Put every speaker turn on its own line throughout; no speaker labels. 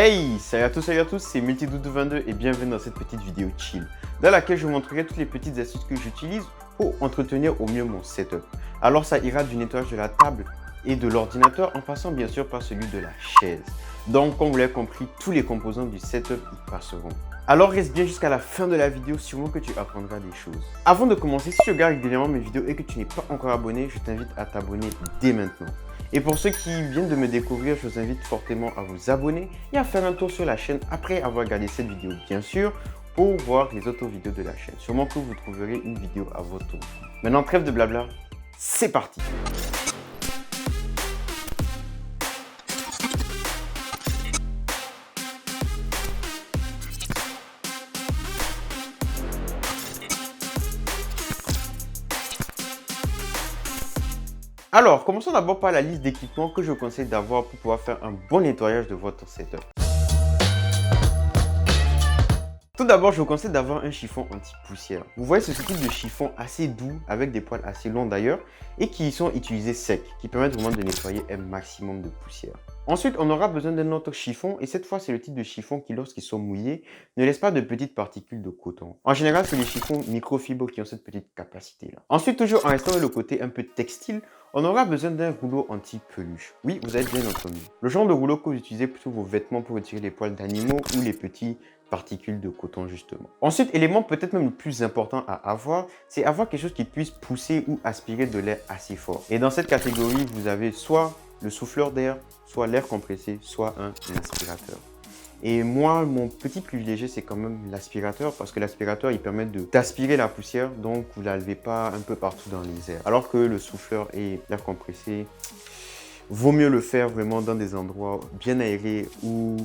Hey, salut à tous, c'est Multidoute22 et bienvenue dans cette petite vidéo chill dans laquelle je vous montrerai toutes les petites astuces que j'utilise pour entretenir au mieux mon setup. Alors ça ira du nettoyage de la table et de l'ordinateur en passant bien sûr par celui de la chaise. Donc comme vous l'avez compris, tous les composants du setup y passeront. Alors reste bien jusqu'à la fin de la vidéo, sûrement que tu apprendras des choses. Avant de commencer, si tu regardes régulièrement mes vidéos et que tu n'es pas encore abonné, je t'invite à t'abonner dès maintenant. Et pour ceux qui viennent de me découvrir, je vous invite fortement à vous abonner et à faire un tour sur la chaîne après avoir regardé cette vidéo, bien sûr, pour voir les autres vidéos de la chaîne. Sûrement que vous trouverez une vidéo à votre tour. Maintenant, trêve de blabla, c'est parti! Alors, commençons d'abord par la liste d'équipements que je vous conseille d'avoir pour pouvoir faire un bon nettoyage de votre setup. Tout d'abord, je vous conseille d'avoir un chiffon anti-poussière. Vous voyez ce type de chiffon assez doux, avec des poils assez longs d'ailleurs, et qui sont utilisés secs, qui permettent vraiment de nettoyer un maximum de poussière. Ensuite, on aura besoin d'un autre chiffon, et cette fois, c'est le type de chiffon qui, lorsqu'ils sont mouillés, ne laisse pas de petites particules de coton. En général, c'est les chiffons microfibres qui ont cette petite capacité-là. Ensuite, toujours en restant dans le côté un peu textile, on aura besoin d'un rouleau anti-peluche. Oui, vous avez bien entendu. Le genre de rouleau que vous utilisez sur vos vêtements pour retirer les poils d'animaux ou les petits particules de coton justement. Ensuite, élément peut-être même le plus important à avoir, c'est avoir quelque chose qui puisse pousser ou aspirer de l'air assez fort. Et dans cette catégorie, vous avez soit le souffleur d'air, soit l'air compressé, soit un aspirateur. Et moi, mon petit privilégié, c'est quand même l'aspirateur parce que l'aspirateur, il permet d'aspirer la poussière, donc vous ne la levez pas un peu partout dans les airs. Alors que le souffleur et l'air compressé, vaut mieux le faire vraiment dans des endroits bien aérés où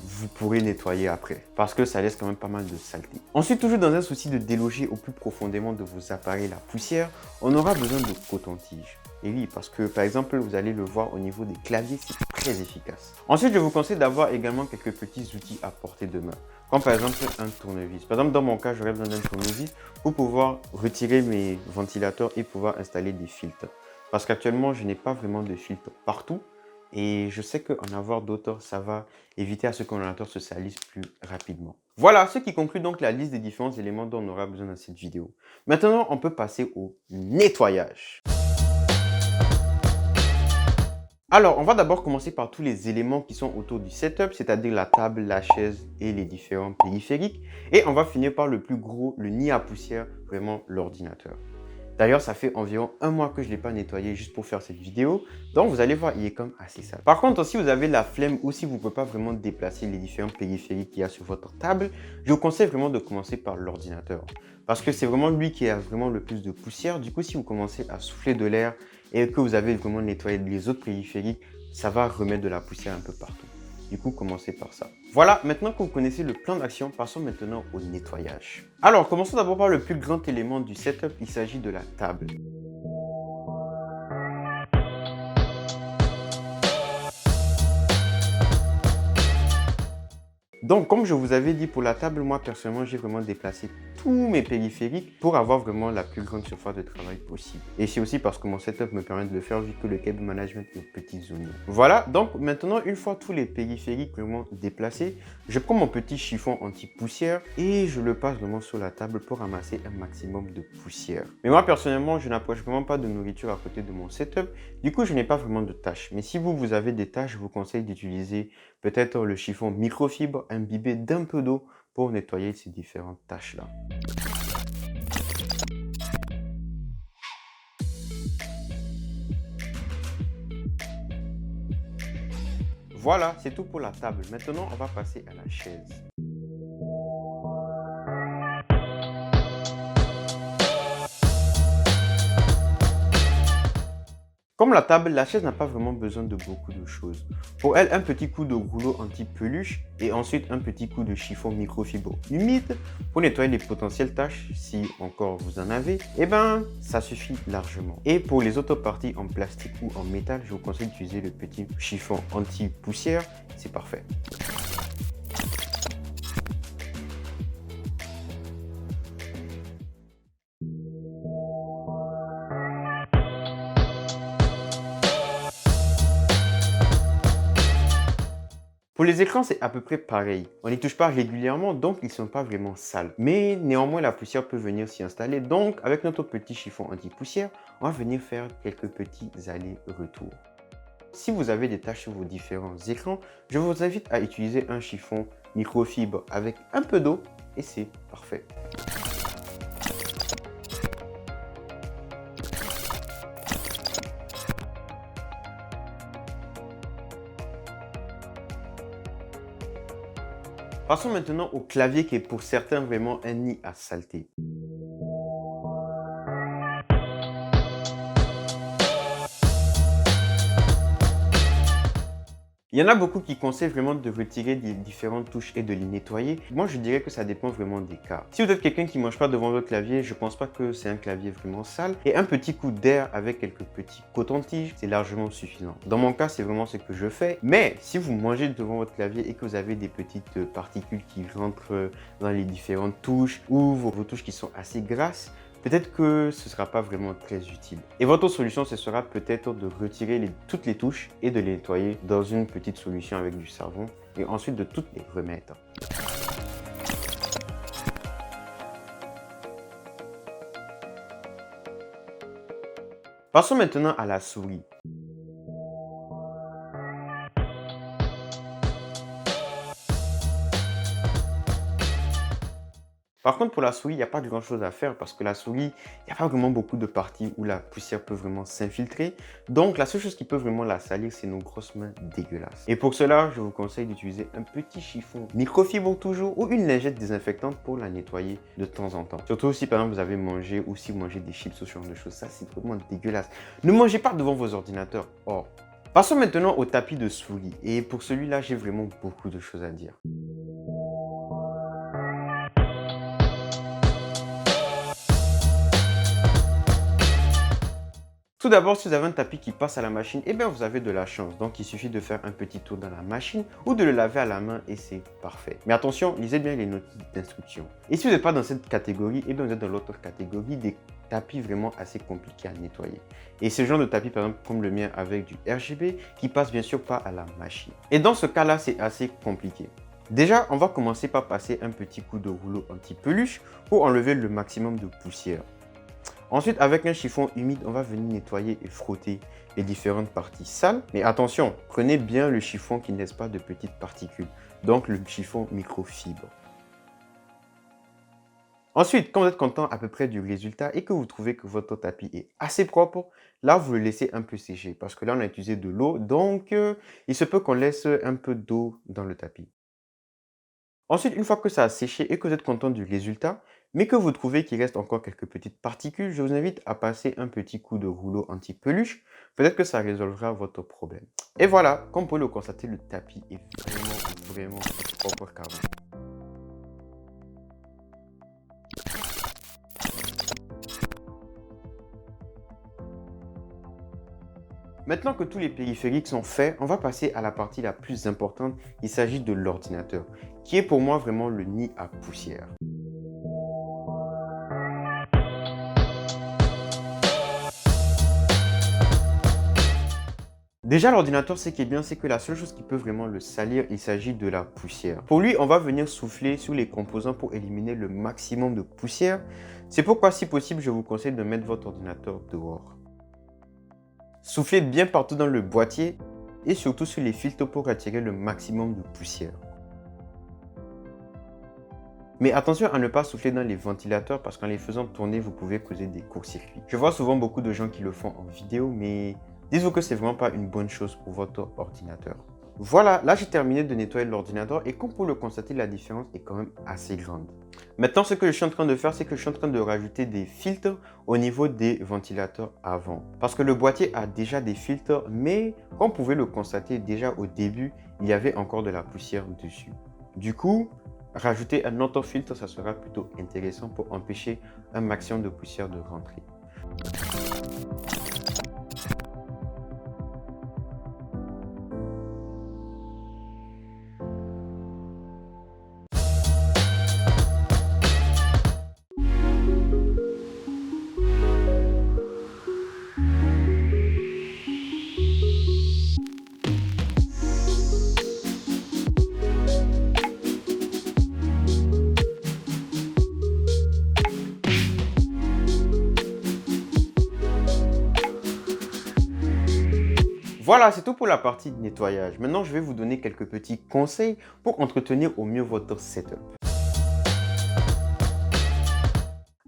vous pourrez nettoyer après, parce que ça laisse quand même pas mal de saleté. Ensuite, toujours dans un souci de déloger au plus profondément de vos appareils la poussière, on aura besoin de coton-tige. Et oui, parce que par exemple, vous allez le voir au niveau des claviers, c'est très efficace. Ensuite, je vous conseille d'avoir également quelques petits outils à portée de main, comme par exemple un tournevis. Par exemple, dans mon cas, j'aurais besoin d'un tournevis pour pouvoir retirer mes ventilateurs et pouvoir installer des filtres. Parce qu'actuellement, je n'ai pas vraiment de filtres partout. Et je sais qu'en avoir d'autres, ça va éviter à ce que l'ordinateur se salisse plus rapidement. Voilà ce qui conclut donc la liste des différents éléments dont on aura besoin dans cette vidéo. Maintenant, on peut passer au nettoyage. Alors, on va d'abord commencer par tous les éléments qui sont autour du setup, c'est-à-dire la table, la chaise et les différents périphériques. Et on va finir par le plus gros, le nid à poussière, vraiment l'ordinateur. D'ailleurs, ça fait environ un mois que je ne l'ai pas nettoyé juste pour faire cette vidéo. Donc, vous allez voir, il est comme assez sale. Par contre, si vous avez la flemme ou si vous ne pouvez pas vraiment déplacer les différents périphériques qu'il y a sur votre table, je vous conseille vraiment de commencer par l'ordinateur. Parce que c'est vraiment lui qui a vraiment le plus de poussière. Du coup, si vous commencez à souffler de l'air et que vous avez vraiment nettoyé les autres périphériques, ça va remettre de la poussière un peu partout. Du coup, commencez par ça. Voilà, maintenant que vous connaissez le plan d'action, passons maintenant au nettoyage. Alors, commençons d'abord par le plus grand élément du setup, il s'agit de la table. Donc, comme je vous avais dit pour la table, moi personnellement, j'ai vraiment déplacé tous mes périphériques pour avoir vraiment la plus grande surface de travail possible. Et c'est aussi parce que mon setup me permet de le faire vu que le cable management est petit zoné. Voilà, donc maintenant, une fois tous les périphériques vraiment déplacés, je prends mon petit chiffon anti-poussière et je le passe vraiment sur la table pour ramasser un maximum de poussière. Mais moi personnellement, je n'approche vraiment pas de nourriture à côté de mon setup. Du coup, je n'ai pas vraiment de tâches. Mais si vous avez des tâches, je vous conseille d'utiliser peut-être le chiffon microfibre imbibé d'un peu d'eau pour nettoyer ces différentes taches-là. Voilà, c'est tout pour la table. Maintenant, on va passer à la chaise. Comme la table, la chaise n'a pas vraiment besoin de beaucoup de choses. Pour elle, un petit coup de rouleau anti-peluche et ensuite un petit coup de chiffon microfibre humide pour nettoyer les potentielles taches, si encore vous en avez, et ben ça suffit largement. Et pour les autres parties en plastique ou en métal, je vous conseille d'utiliser le petit chiffon anti-poussière, c'est parfait. Pour les écrans, c'est à peu près pareil. On n'y touche pas régulièrement, donc ils ne sont pas vraiment sales. Mais néanmoins, la poussière peut venir s'y installer. Donc, avec notre petit chiffon anti-poussière, on va venir faire quelques petits allers-retours. Si vous avez des taches sur vos différents écrans, je vous invite à utiliser un chiffon microfibre avec un peu d'eau et c'est parfait. Passons maintenant au clavier qui est pour certains vraiment un nid à saleté. Il y en a beaucoup qui conseillent vraiment de retirer les différentes touches et de les nettoyer. Moi, je dirais que ça dépend vraiment des cas. Si vous êtes quelqu'un qui ne mange pas devant votre clavier, je ne pense pas que c'est un clavier vraiment sale. Et un petit coup d'air avec quelques petits cotons-tiges, c'est largement suffisant. Dans mon cas, c'est vraiment ce que je fais. Mais si vous mangez devant votre clavier et que vous avez des petites particules qui rentrent dans les différentes touches ou vos touches qui sont assez grasses, peut-être que ce ne sera pas vraiment très utile. Et votre solution, ce sera peut-être de retirer toutes les touches et de les nettoyer dans une petite solution avec du savon et ensuite de toutes les remettre. Passons maintenant à la souris. Par contre, pour la souris, il n'y a pas grand chose à faire parce que la souris, il n'y a pas vraiment beaucoup de parties où la poussière peut vraiment s'infiltrer. Donc, la seule chose qui peut vraiment la salir, c'est nos grosses mains dégueulasses. Et pour cela, je vous conseille d'utiliser un petit chiffon microfibre toujours ou une lingette désinfectante pour la nettoyer de temps en temps. Surtout si par exemple vous avez mangé ou si vous mangez des chips ou ce genre de choses, ça c'est vraiment dégueulasse. Ne mangez pas devant vos ordinateurs. Oh. Passons maintenant au tapis de souris. Et pour celui-là, j'ai vraiment beaucoup de choses à dire. Tout d'abord, si vous avez un tapis qui passe à la machine, eh bien vous avez de la chance. Donc il suffit de faire un petit tour dans la machine ou de le laver à la main et c'est parfait. Mais attention, lisez bien les notices d'instruction. Et si vous n'êtes pas dans cette catégorie, eh bien vous êtes dans l'autre catégorie des tapis vraiment assez compliqués à nettoyer. Et ce genre de tapis, par exemple, comme le mien avec du RGB, qui passe bien sûr pas à la machine. Et dans ce cas-là, c'est assez compliqué. Déjà, on va commencer par passer un petit coup de rouleau anti-peluche pour enlever le maximum de poussière. Ensuite, avec un chiffon humide, on va venir nettoyer et frotter les différentes parties sales. Mais attention, prenez bien le chiffon qui ne laisse pas de petites particules, donc le chiffon microfibre. Ensuite, quand vous êtes content à peu près du résultat et que vous trouvez que votre tapis est assez propre, là, vous le laissez un peu sécher parce que là, on a utilisé de l'eau, donc il se peut qu'on laisse un peu d'eau dans le tapis. Ensuite, une fois que ça a séché et que vous êtes content du résultat, mais que vous trouvez qu'il reste encore quelques petites particules, je vous invite à passer un petit coup de rouleau anti-peluche. Peut-être que ça résolvera votre problème. Et voilà, comme vous pouvez le constater, le tapis est vraiment propre qu'avant. Maintenant que tous les périphériques sont faits, on va passer à la partie la plus importante. Il s'agit de l'ordinateur, qui est pour moi vraiment le nid à poussière. Déjà, l'ordinateur, ce qui est bien, c'est que la seule chose qui peut vraiment le salir, il s'agit de la poussière. Pour lui, on va venir souffler sur les composants pour éliminer le maximum de poussière. C'est pourquoi, si possible, je vous conseille de mettre votre ordinateur dehors. Soufflez bien partout dans le boîtier et surtout sur les filtres pour attirer le maximum de poussière. Mais attention à ne pas souffler dans les ventilateurs parce qu'en les faisant tourner, vous pouvez causer des courts-circuits. Je vois souvent beaucoup de gens qui le font en vidéo, mais dites-vous que c'est vraiment pas une bonne chose pour votre ordinateur. Voilà, là j'ai terminé de nettoyer l'ordinateur et comme pour le constater, la différence est quand même assez grande. Maintenant, ce que je suis en train de faire, c'est que je suis en train de rajouter des filtres au niveau des ventilateurs avant. Parce que le boîtier a déjà des filtres, mais comme vous pouvez le constater déjà au début, il y avait encore de la poussière dessus. Du coup, rajouter un autre filtre, ça sera plutôt intéressant pour empêcher un maximum de poussière de rentrer. Voilà, c'est tout pour la partie nettoyage. Maintenant, je vais vous donner quelques petits conseils pour entretenir au mieux votre setup.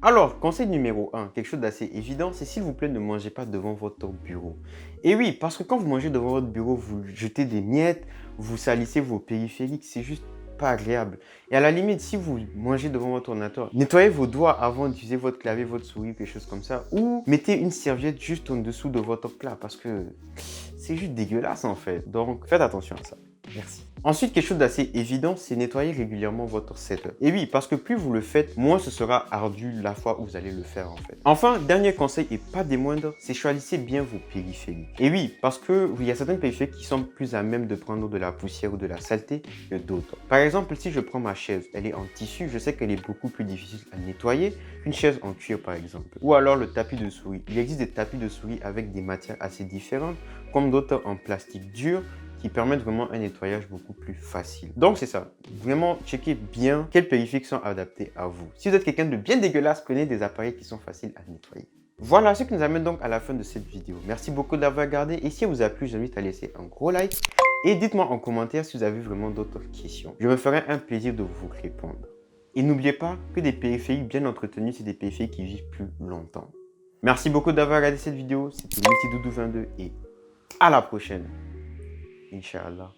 Alors, conseil numéro 1, quelque chose d'assez évident, c'est s'il vous plaît, ne mangez pas devant votre bureau. Et oui, parce que quand vous mangez devant votre bureau, vous jetez des miettes, vous salissez vos périphériques, c'est juste pas agréable. Et à la limite, si vous mangez devant votre ordinateur, nettoyez vos doigts avant d'utiliser votre clavier, votre souris, quelque chose comme ça, ou mettez une serviette juste en dessous de votre plat, parce que c'est juste dégueulasse en fait. Donc, faites attention à ça. Merci. Ensuite, quelque chose d'assez évident, c'est nettoyer régulièrement votre setup. Et oui, parce que plus vous le faites, moins ce sera ardu la fois où vous allez le faire en fait. Enfin, dernier conseil et pas des moindres, c'est choisissez bien vos périphériques. Et oui, parce que il y a certaines périphériques qui sont plus à même de prendre de la poussière ou de la saleté que d'autres. Par exemple, si je prends ma chaise, elle est en tissu, je sais qu'elle est beaucoup plus difficile à nettoyer qu'une chaise en cuir par exemple. Ou alors le tapis de souris. Il existe des tapis de souris avec des matières assez différentes, comme d'autres en plastique dur, qui permettent vraiment un nettoyage beaucoup plus facile. Donc c'est ça, vraiment checkez bien quels périphériques sont adaptés à vous. Si vous êtes quelqu'un de bien dégueulasse, prenez des appareils qui sont faciles à nettoyer. Voilà ce qui nous amène donc à la fin de cette vidéo. Merci beaucoup d'avoir regardé et si elle vous a plu, j'invite à laisser un gros like et dites-moi en commentaire si vous avez vraiment d'autres questions. Je me ferai un plaisir de vous répondre. Et n'oubliez pas que des périphériques bien entretenus, c'est des périphériques qui vivent plus longtemps. Merci beaucoup d'avoir regardé cette vidéo, c'était Multidoudou22 et à la prochaine. Inch'Allah.